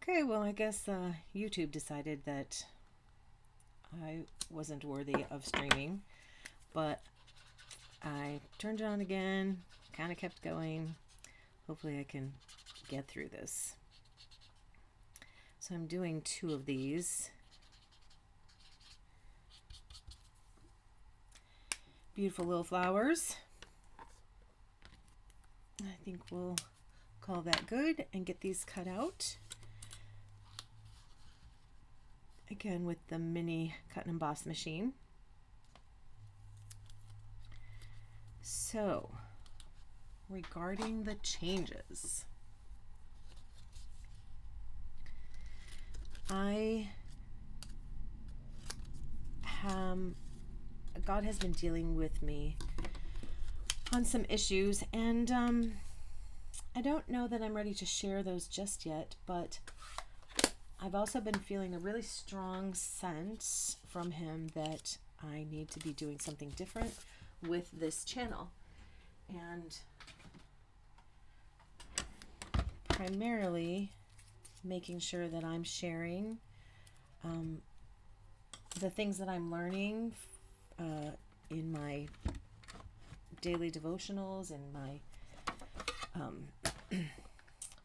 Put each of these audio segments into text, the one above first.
Okay, well, I guess YouTube decided that I wasn't worthy of streaming, but I turned it on again, kind of kept going. Hopefully, I can get through this. So, I'm doing two of these. Beautiful little flowers. I think we'll call that good and get these cut out. Again, with the mini cut and emboss machine. So, regarding the changes, God has been dealing with me on some issues, and I don't know that I'm ready to share those just yet, but I've also been feeling a really strong sense from him that I need to be doing something different with this channel. And primarily making sure that I'm sharing the things that I'm learning in my daily devotionals, in my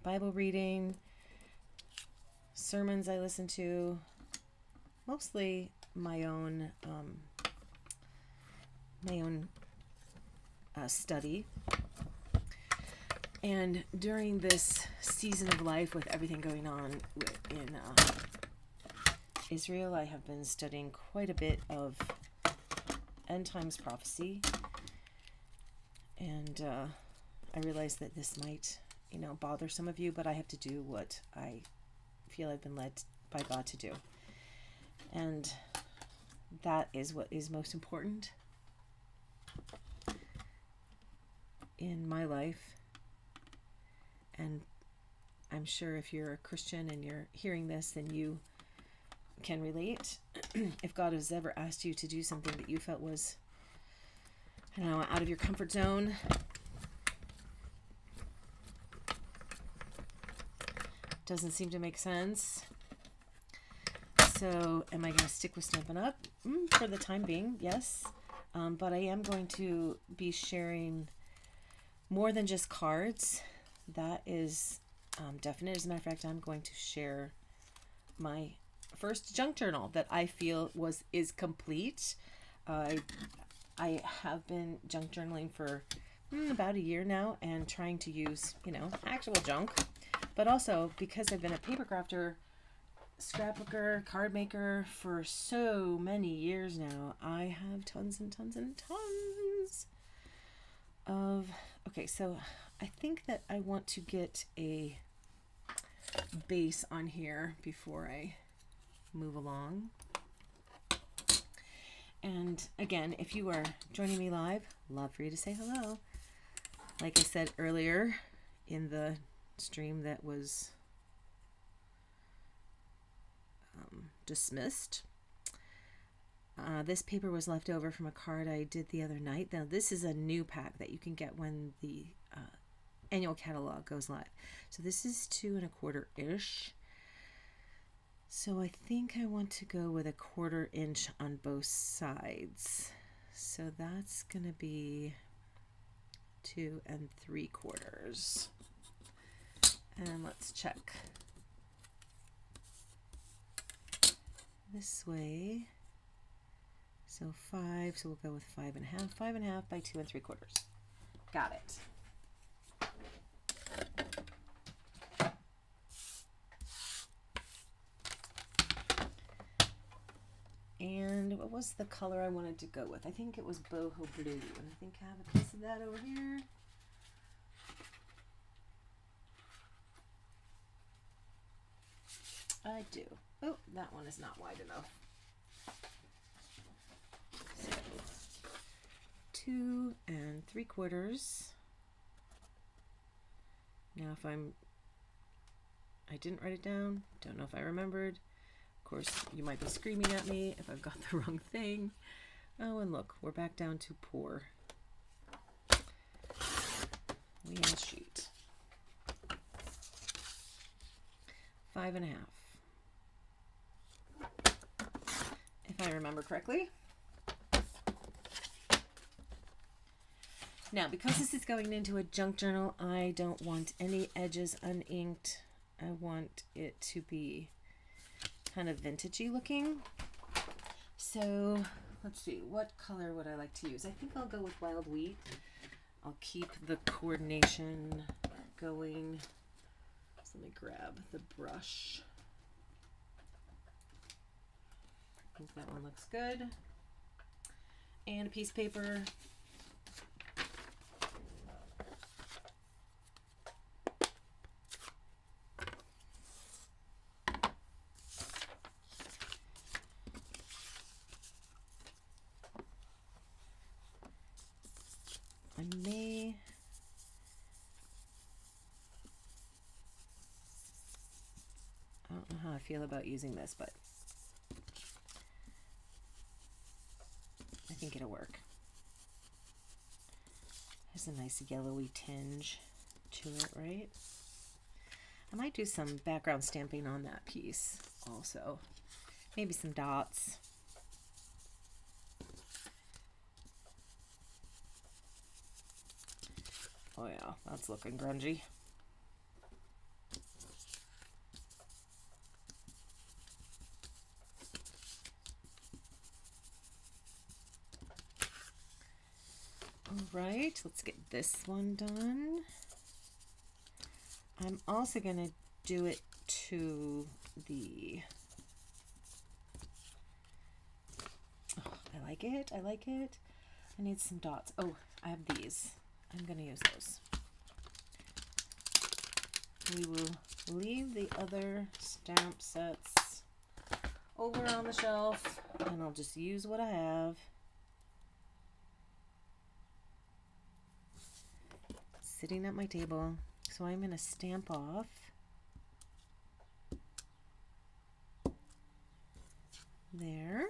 Bible reading, sermons I listen to, mostly my own study. And during this season of life with everything going on in Israel, I have been studying quite a bit of end times prophecy, and I realize that this might, bother some of you, but I have to do what I feel I've been led by God to do, and that is what is most important in my life. And I'm sure if you're a Christian and you're hearing this, then you can relate. If God has ever asked you to do something that you felt was, out of your comfort zone, doesn't seem to make sense. So am I going to stick with Stampin' Up? For the time being, yes. But I am going to be sharing more than just cards. That is definite. As a matter of fact, I'm going to share my first junk journal that I feel is complete. I have been junk journaling for about a year now, and trying to use actual junk, but also because I've been a paper crafter, scrapbooker, card maker for so many years now, I have tons and tons and tons of. Okay, so I think that I want to get a base on here before I move along. And again, if you are joining me live, love for you to say hello. Like I said earlier in the stream that was dismissed, this paper was left over from a card I did the other night. Now, this is a new pack that you can get when the annual catalog goes live. So this is 2 1/4-ish. So I think I want to go with 1/4 inch on both sides. So that's going to be 2 3/4. And let's check this way. So 5, so we'll go with 5 1/2. 5 1/2 by 2 3/4. Got it. And what was the color I wanted to go with? I think it was boho blue, and I think I have a piece of that over here. I do. Oh, that one is not wide enough. So 2 3/4. Now if I didn't write it down, don't know if I remembered. Of course, you might be screaming at me if I've got the wrong thing. Oh, and look, we're back down to pour. We in sheet. 5.5. If I remember correctly. Now, because this is going into a junk journal, I don't want any edges uninked. I want it to be kind of vintagey looking. So let's see, what color would I like to use? I think I'll go with Wild Wheat. I'll keep the coordination going. So let me grab the brush. I think that one looks good. And a piece of paper. I don't know how I feel about using this, but I think it'll work. There's a nice yellowy tinge to it, right? I might do some background stamping on that piece also. Maybe some dots. Oh yeah, that's looking grungy. All right, let's get this one done. I'm also going to do it to the... Oh, I like it. I like it. I need some dots. Oh, I have these. I'm going to use those. We will leave the other stamp sets over on the shelf, and I'll just use what I have. Sitting at my table. So I'm going to stamp off there.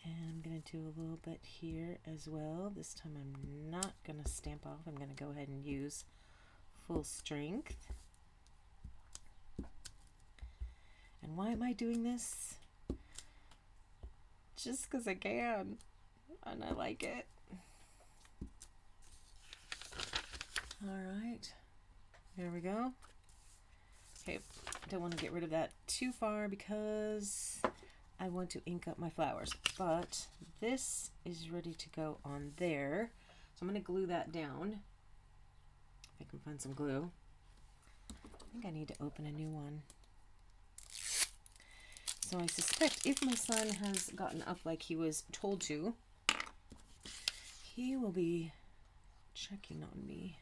And I'm going to do a little bit here as well. This time I'm not going to stamp off. I'm going to go ahead and use full strength. And why am I doing this? Just because I can. And I like it. All right. There we go. Okay. Don't want to get rid of that too far because I want to ink up my flowers. But this is ready to go on there. So I'm going to glue that down. If I can find some glue. I think I need to open a new one. So I suspect if my son has gotten up like he was told to, he will be checking on me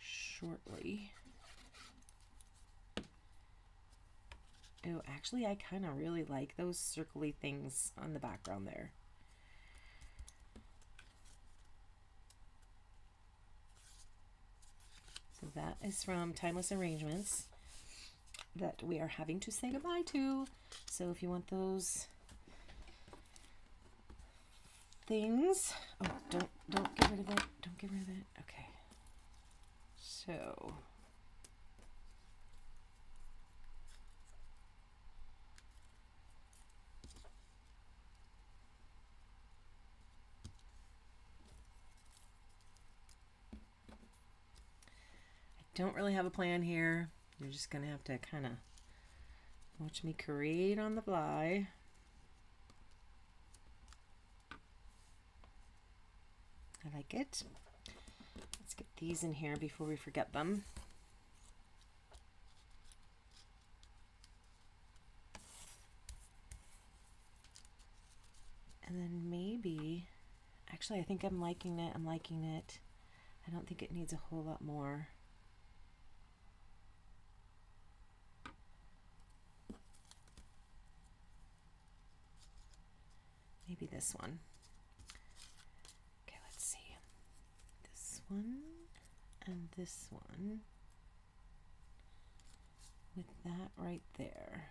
shortly. Oh, actually, I kind of really like those circly things on the background there. So that is from Timeless Arrangements that we are having to say goodbye to. So if you want those things, oh, don't get rid of it. Don't get rid of it. Okay. So don't really have a plan here. You're just gonna have to kind of watch me create on the fly. I like it. Let's get these in here before we forget them. And then maybe, actually I think I'm liking it. I'm liking it. I don't think it needs a whole lot more. Maybe this one. Okay, let's see. This one and this one with that right there.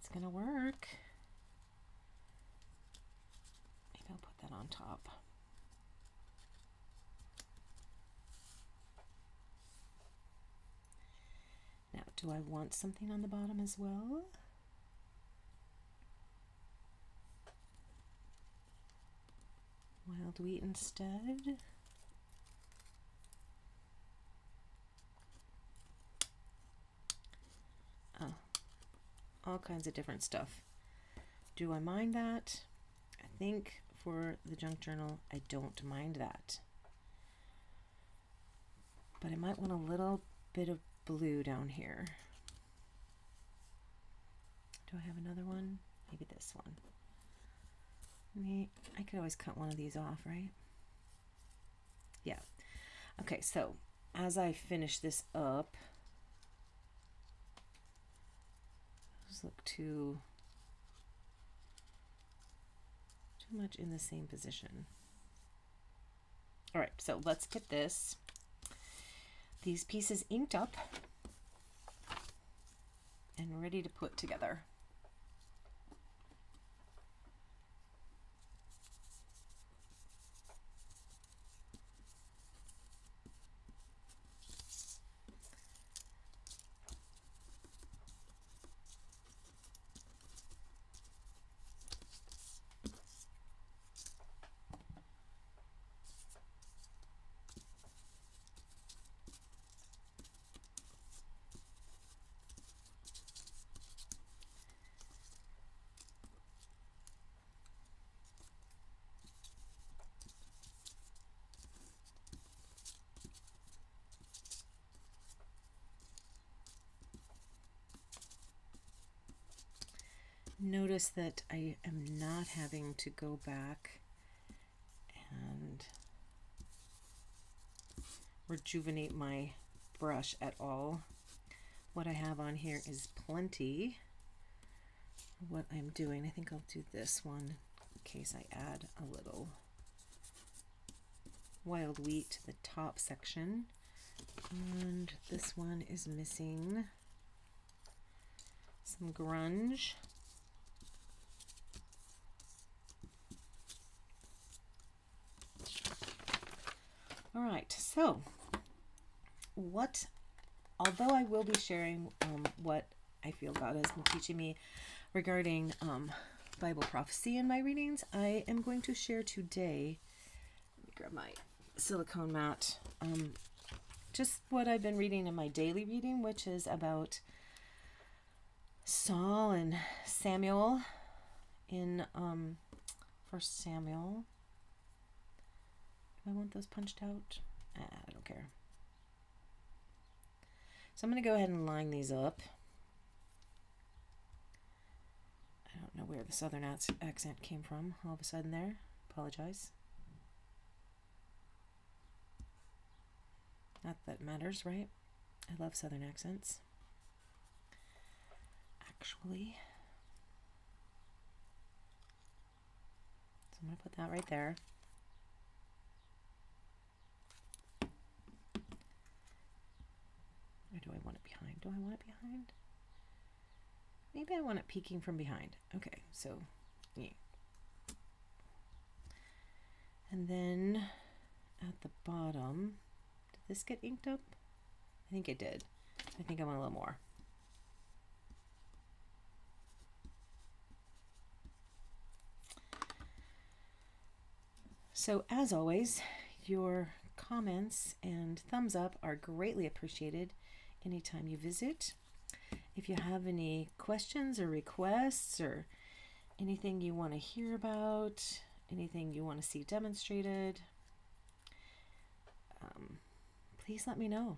It's gonna work. Maybe I'll put that on top. Now, do I want something on the bottom as well? Wild wheat instead. Oh, all kinds of different stuff. Do I mind that? I think for the junk journal, I don't mind that. But I might want a little bit of blue down here. Do I have another one? Maybe this one. I could always cut one of these off, right? Yeah. Okay, so as I finish this up, just look too much in the same position. All right, so let's get these pieces inked up and ready to put together. Notice that I am not having to go back and rejuvenate my brush at all. What I have on here is plenty of what I'm doing. I think I'll do this one in case I add a little wild wheat to the top section. And this one is missing some grunge. All right, so although I will be sharing what I feel God has been teaching me regarding Bible prophecy in my readings, I am going to share today, let me grab my silicone mat, just what I've been reading in my daily reading, which is about Saul and Samuel in 1 Samuel. Do I want those punched out? I don't care. So I'm going to go ahead and line these up. I don't know where the southern accent came from all of a sudden there. Apologize. Not that it matters, right? I love southern accents. Actually. So I'm going to put that right there. Or do I want it behind? Do I want it behind? Maybe I want it peeking from behind. Okay, so yeah. And then at the bottom, did this get inked up? I think it did. I think I want a little more. So as always, your comments and thumbs up are greatly appreciated anytime you visit. If you have any questions or requests or anything you want to hear about, anything you want to see demonstrated, please let me know.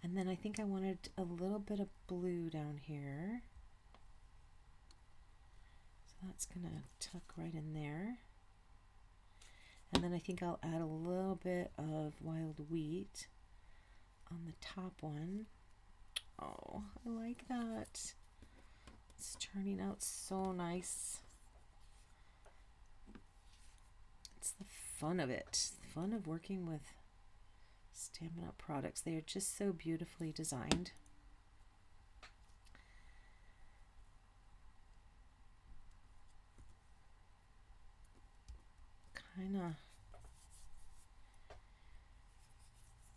And then I think I wanted a little bit of blue down here. So that's going to tuck right in there. And then I think I'll add a little bit of wild wheat on the top one. Oh, I like that. It's turning out so nice. It's the fun of it. The fun of working with Stampin' Up! Products. They are just so beautifully designed.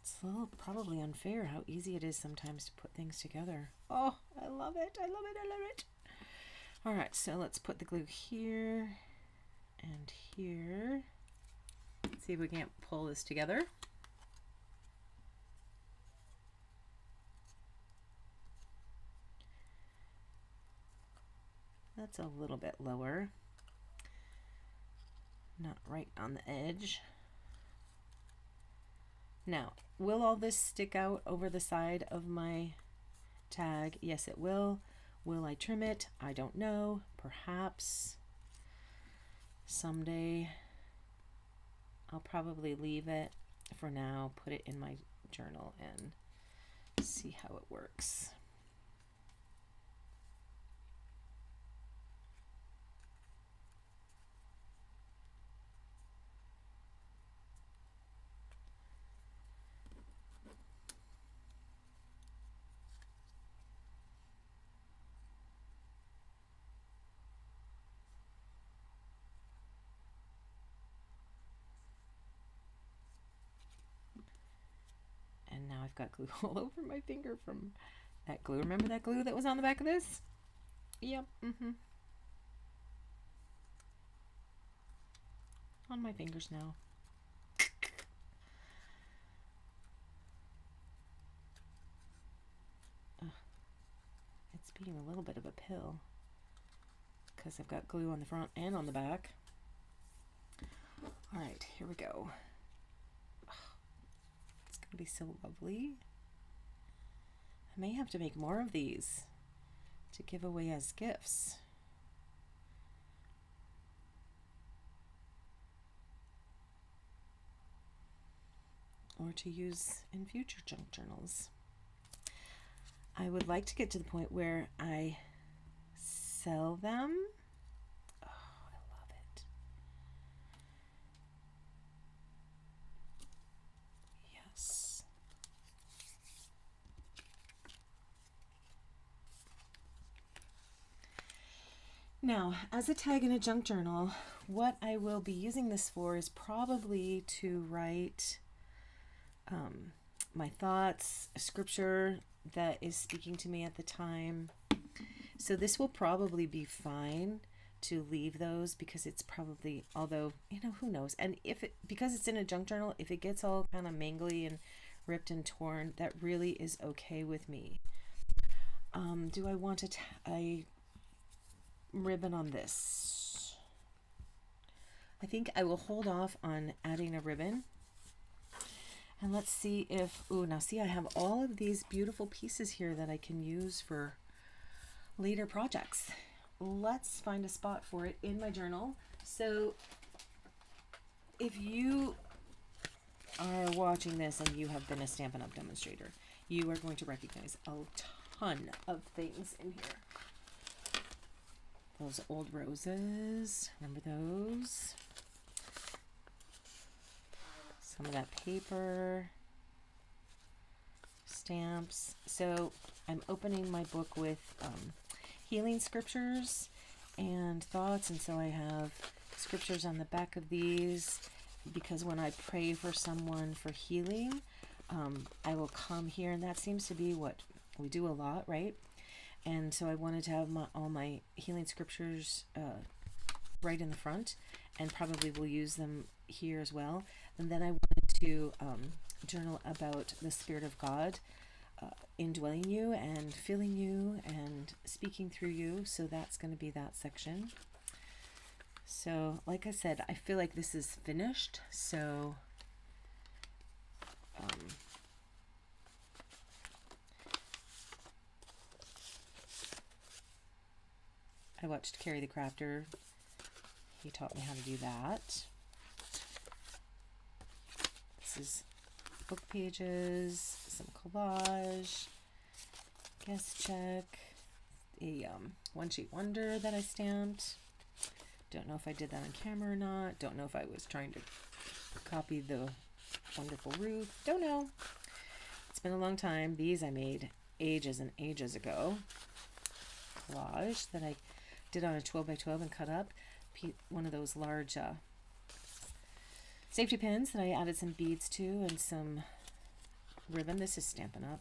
It's a little probably unfair how easy it is sometimes to put things together. Oh, I love it. I love it. I love it. All right, so let's put the glue here and here. Let's see if we can't pull this together. That's a little bit lower. Not right on the edge. Now, will all this stick out over the side of my tag? Yes, it will. Will I trim it? I don't know. Perhaps someday. I'll probably leave it for now, put it in my journal and see how it works. And now I've got glue all over my finger from that glue. Remember that glue that was on the back of this? Yep. On my fingers now. It's being a little bit of a pill because I've got glue on the front and on the back. All right, here we go. It's gonna be so lovely. I may have to make more of these to give away as gifts. Or to use in future junk journals. I would like to get to the point where I sell them. Oh, I love it. Yes. Now, as a tag in a junk journal, what I will be using this for is probably to write my thoughts, a scripture that is speaking to me at the time. So this will probably be fine to leave those because it's probably, although, you know, who knows. And if it, because it's in a junk journal, if it gets all kind of mangly and ripped and torn, that really is okay with me. Do I want a ribbon on this? I think I will hold off on adding a ribbon. And let's see if, ooh, now see, I have all of these beautiful pieces here that I can use for later projects. Let's find a spot for it in my journal. So if you are watching this and you have been a Stampin' Up! Demonstrator, you are going to recognize a ton of things in here. Those old roses, remember those? Some of that paper, stamps. So I'm opening my book with healing scriptures and thoughts, and so I have scriptures on the back of these because when I pray for someone for healing, I will come here, and that seems to be what we do a lot, right? And so I wanted to have all my healing scriptures right in the front, and probably will use them here as well. And then I wanted to journal about the Spirit of God indwelling you and filling you and speaking through you. So that's going to be that section. So like I said, I feel like this is finished. So I watched Carrie the Crafter. He taught me how to do that. This is book pages, some collage, guest check, a one sheet wonder that I stamped. Don't know if I did that on camera or not. Don't know if I was trying to copy the wonderful roof. Don't know. It's been a long time. These I made ages and ages ago. Collage that I did on a 12 by 12 and cut up. One of those large safety pins that I added some beads to and some ribbon. This is Stampin' Up.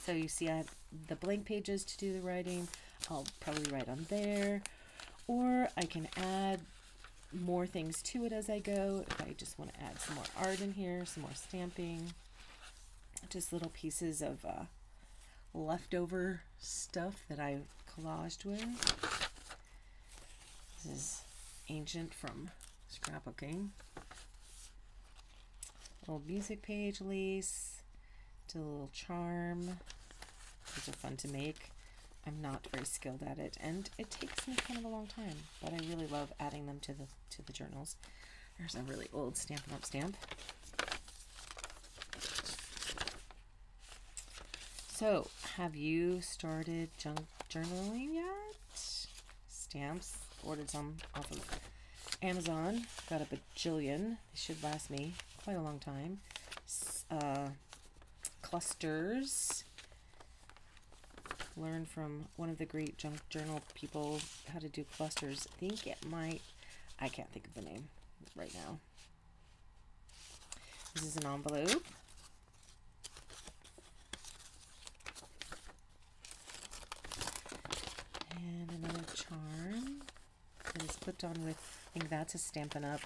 So you see I have the blank pages to do the writing. I'll probably write on there, or I can add more things to it as I go. If I just want to add some more art in here, some more stamping, just little pieces of leftover stuff that I collaged with. This is Ancient from scrapbooking. Little music page lace. A little charm. These are fun to make. I'm not very skilled at it, and it takes me kind of a long time, but I really love adding them to the journals. There's a really old Stampin' Up stamp. So, have you started journaling yet? Stamps. Ordered some off of Amazon. Got a bajillion. They should last me quite a long time. Clusters. Learn from one of the great junk journal people how to do clusters. I think it might, I can't think of the name right now. This is an envelope. And another charm that is clipped on with, I think that's a Stampin' Up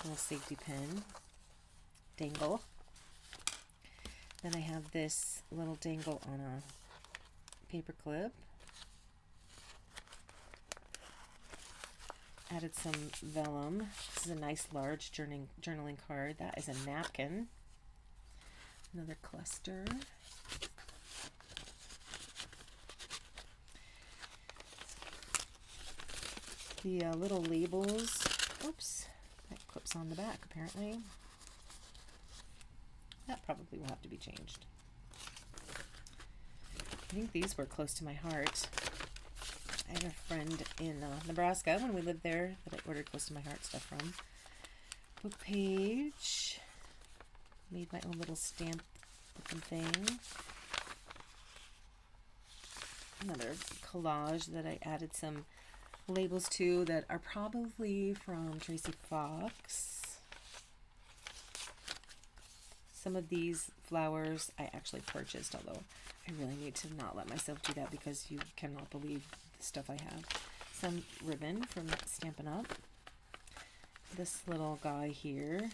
little safety pin. Dangle. Then I have this little dangle on a paper clip. Added some vellum. This is a nice large journaling card. That is a napkin. Another cluster. The little labels. Oops, that clips on the back apparently. That probably will have to be changed. I think these were close to my heart. I have a friend in Nebraska when we lived there that I ordered close to my heart stuff from. Book page. Made my own little stamp looking thing. Another collage that I added some labels to that are probably from Tracy Fox. Some of these flowers I actually purchased, although I really need to not let myself do that because you cannot believe the stuff I have. Some ribbon from Stampin' Up. This little guy here.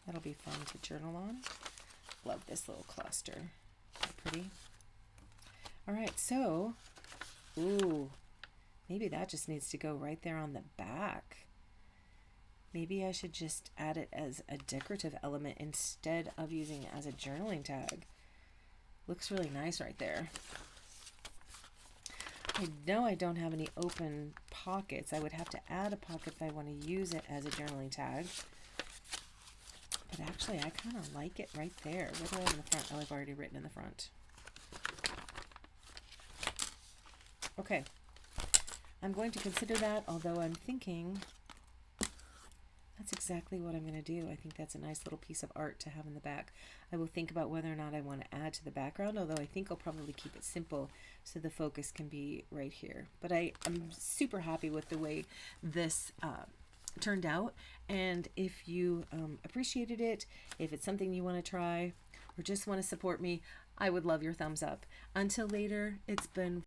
That'll be fun to journal on. Love this little cluster. How pretty. Alright, so, ooh, maybe that just needs to go right there on the back. Maybe I should just add it as a decorative element instead of using it as a journaling tag. Looks really nice right there. I know I don't have any open pockets. I would have to add a pocket if I want to use it as a journaling tag. But actually, I kind of like it right there. What do I have in the front? Oh, I've already written in the front. Okay. I'm going to consider that, although I'm thinking that's exactly what I'm going to do. I think that's a nice little piece of art to have in the back. I will think about whether or not I want to add to the background, although I think I'll probably keep it simple so the focus can be right here. But I'm super happy with the way this turned out. And if you appreciated it, if it's something you want to try or just want to support me, I would love your thumbs up. Until later, it's been